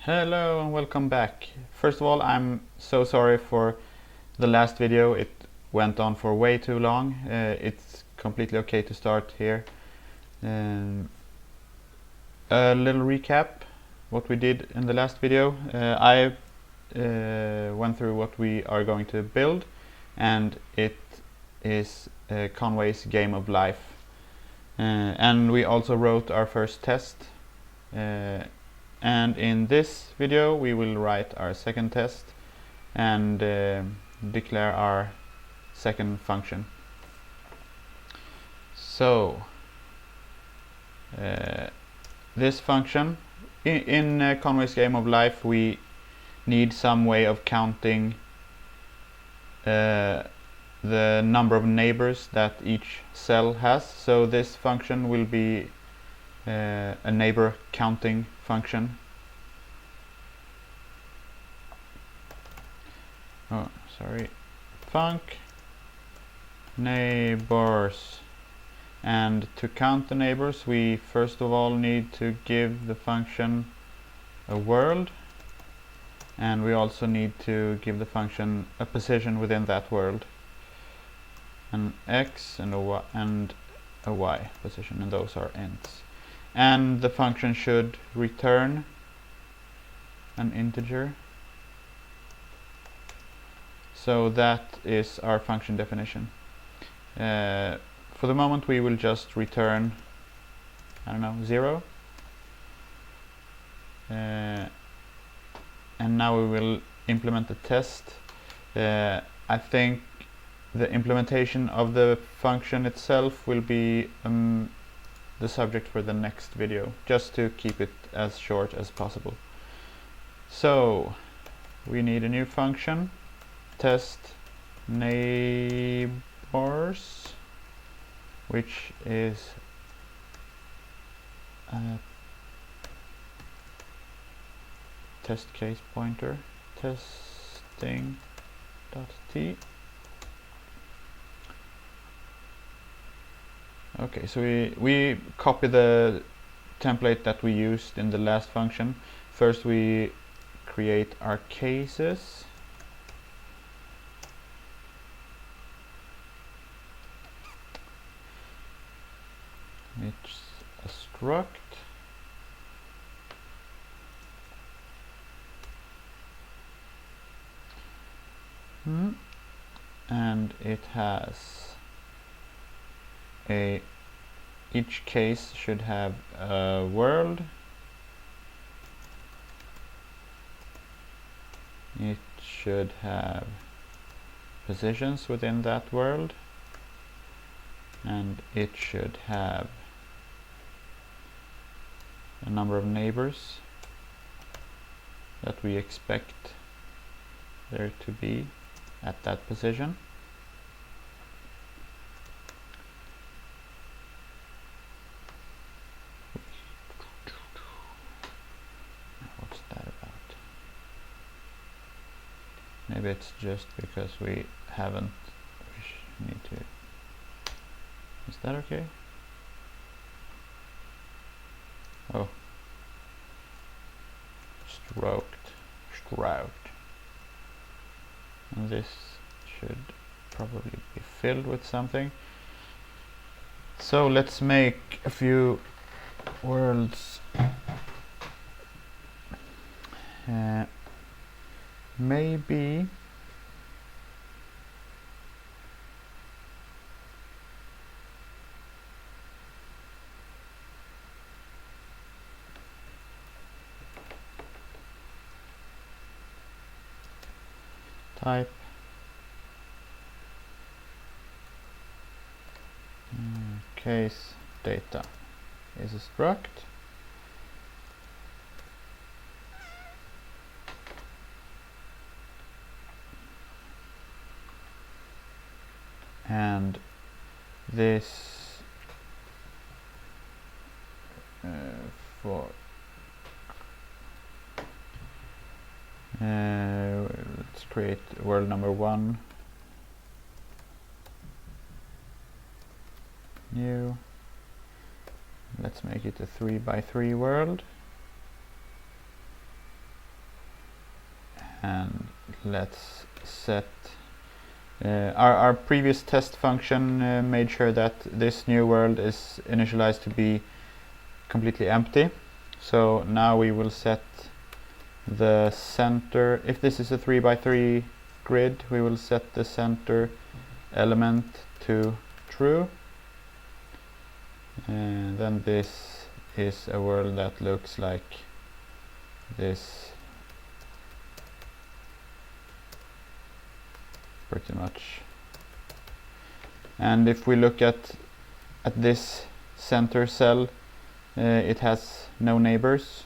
Hello and welcome back. First of all, I'm so sorry for the last video. It went on for way too long. It's completely okay to start here. A little recap what we did in the last video. I went through what we are going to build, and it is Conway's Game of Life. And we also wrote our first test. And in this video we will write our second test and declare our second function. So this function in Conway's Game of Life, we need some way of counting the number of neighbors that each cell has. So this function will be a neighbor counting function. Func neighbors, and to count the neighbors we first of all need to give the function a world, and we also need to give the function a position within that world, an x and a y position, and those are ints. And the function should return an integer. So that is our function definition. For the moment we will just return, 0. And now we will implement the test. I think the implementation of the function itself will be the subject for the next video, just to keep it as short as possible. So we need a new function, test neighbors, which is a test case pointer, testing.t. Okay, so we copy the template that we used in the last function. First we create our cases. It's a struct. And it has each case should have a world. It should have positions within that world, and it should have a number of neighbors that we expect there to be at that position. What's that about? Maybe it's just because we haven't. We need to. Is that okay? Oh, struct. And this should probably be filled with something. So let's make a few worlds. Maybe type case data is a struct, and this for let's create world number 1, new. Let's make it a 3 by 3 world. and let's set our previous test function made sure that this new world is initialized to be completely empty. So now we will set the center. If this is a 3x3 grid, we will set the center element to true, and then this is a world that looks like this pretty much. And if we look at this center cell, it has no neighbors.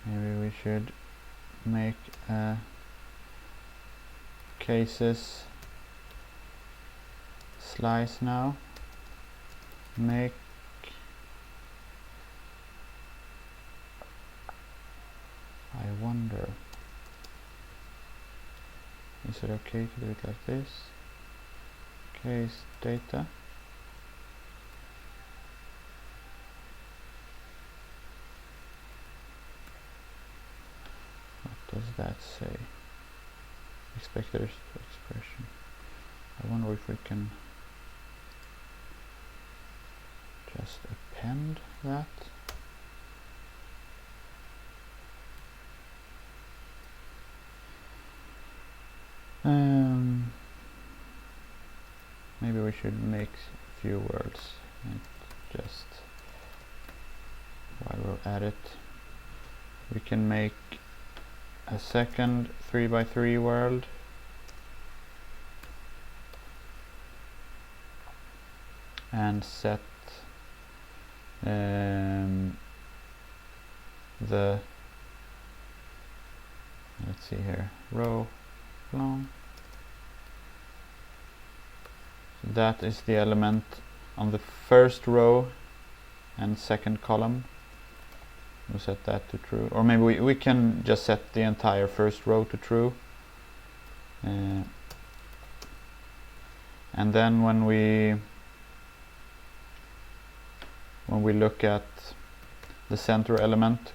Maybe we should make a cases slice now. Make I wonder, is it okay to do it like this? Case data. What does that say? Expected expression. I wonder if we can just append that. Maybe we should make a few words and just while we're at it, we can make a second 3x3 world. And set the, let's see here, row long. So that is the element on the first row and second column. We'll set that to true, or maybe we can just set the entire first row to true. And then when we look at the center element,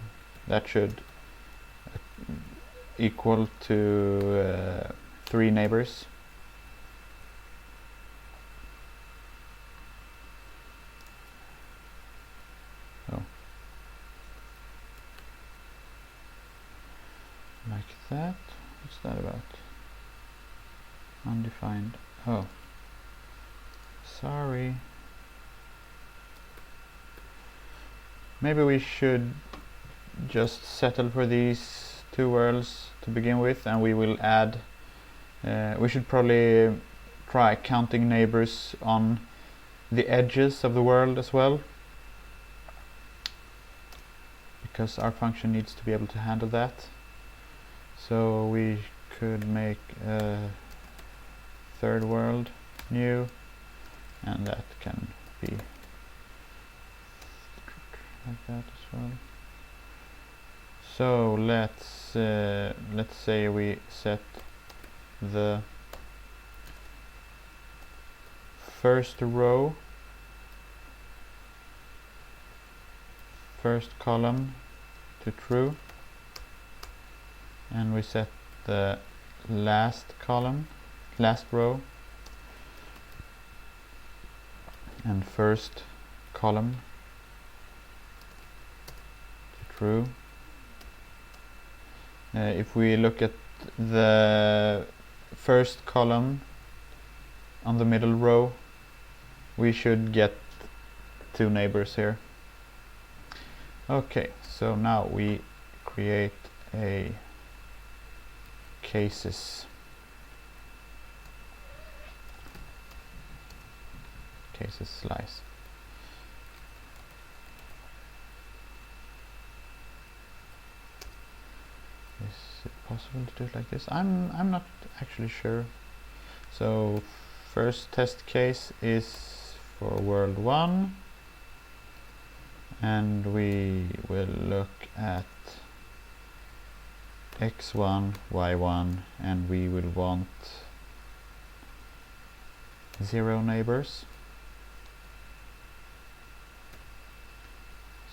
that should equal to 3 neighbors. So, like that. What's that about? Undefined. Oh, sorry. Maybe we should just settle for these 2 worlds to begin with, and we will add, we should probably try counting neighbors on the edges of the world as well, because our function needs to be able to handle that. So we could make a 3rd world new, and that can be like that as well. So let's say we set the first row, first column to true, and we set the last column, last row, and first column true. If we look at the first column on the middle row, we should get 2 neighbors here. Okay, so now we create a cases slice. Is it possible to do it like this? I'm not actually sure. So first test case is for world 1, and we will look at x1, y1, and we will want 0 neighbors.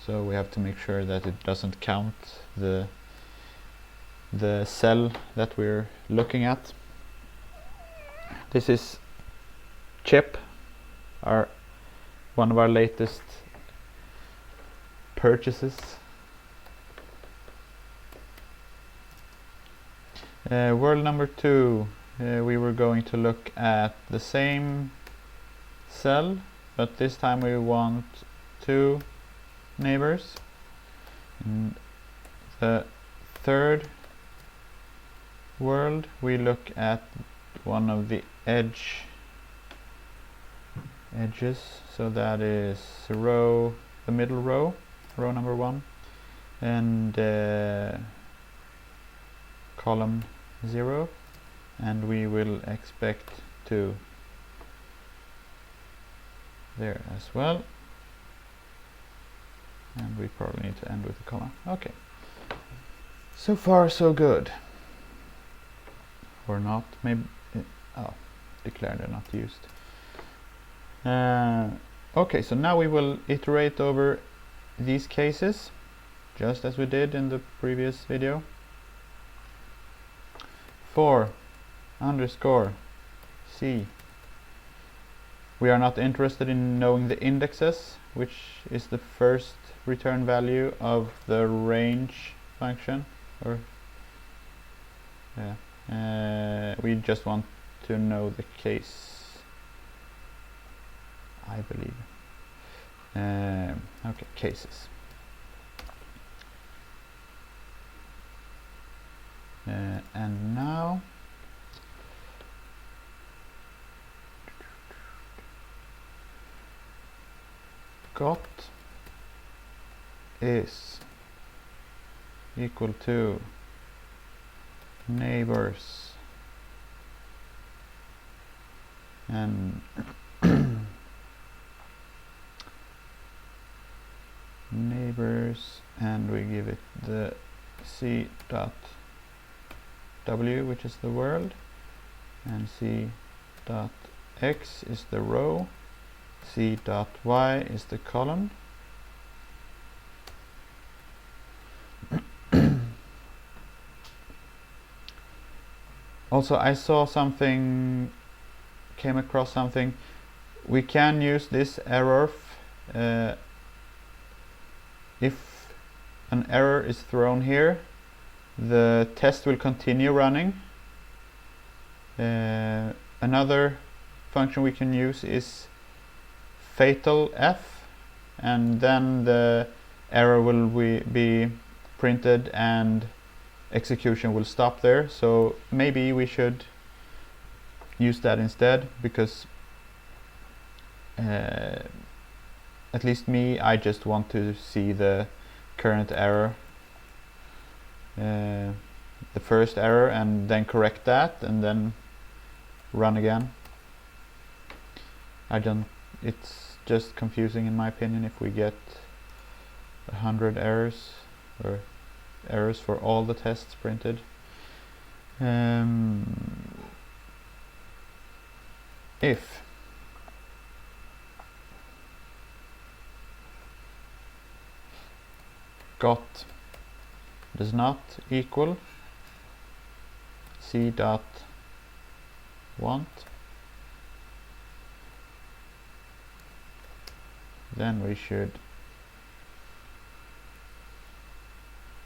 so we have to make sure that it doesn't count the cell that we're looking at. This is Chip, one of our latest purchases. World number 2, we were going to look at the same cell, but this time we want 2 neighbors. In the third world, we look at one of the edges, so that is the middle row number 1, and column 0, and we will expect 2 there as well, and we probably need to end with a comma. Okay, so far so good, or not, maybe. Declared and not used. Okay, so now we will iterate over these cases just as we did in the previous video. For _c, we are not interested in knowing the indexes, which is the first return value of the range function, or we just want to know the case, I believe. Okay, cases. And now got is equal to neighbors, and neighbors, and we give it the c dot w, which is the world, and c dot x is the row, c dot y is the column. Also, I saw something, came across something. We can use this error if an error is thrown here, the test will continue running. Another function we can use is fatal f, and then the error will be printed and execution will stop there. So maybe we should use that instead, because at least me, I just want to see the current error, the first error, and then correct that and then run again. It's just confusing in my opinion if we get 100 errors, or errors for all the tests printed. If got does not equal c dot want, then we should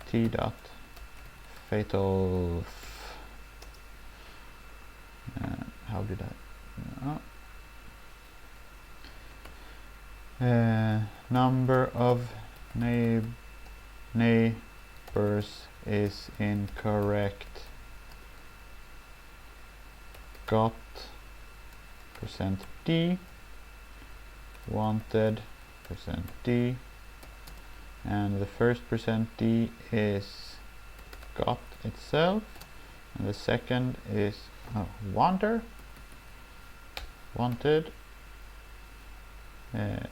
t dot fatal how did I number of neighbors is incorrect. Got %d, wanted %d, and the first %d is got itself, and the second is wanted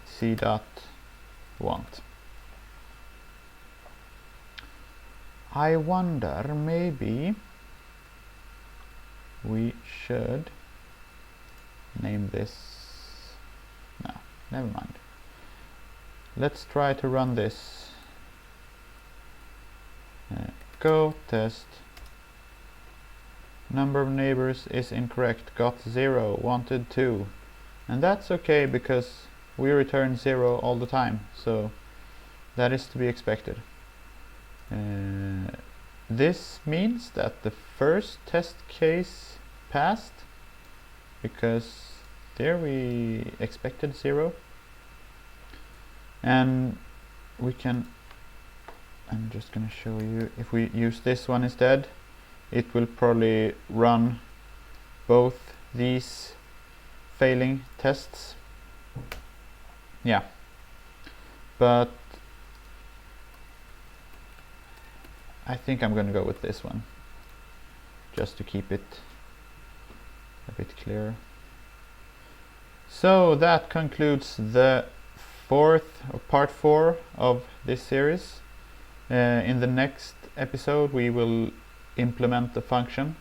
c dot want. I wonder, maybe we should name this, no, never mind. let's try to run this. Go test. Number of neighbors is incorrect. Got 0, wanted 2. And that's okay because we return 0 all the time, so that is to be expected. This means that the first test case passed because there we expected 0. And we can, I'm just gonna show you, if we use this one instead, it will probably run both these failing tests. Yeah, but I think I'm gonna go with this one just to keep it a bit clearer. So that concludes the part 4 of this series. In the next episode we will implement the function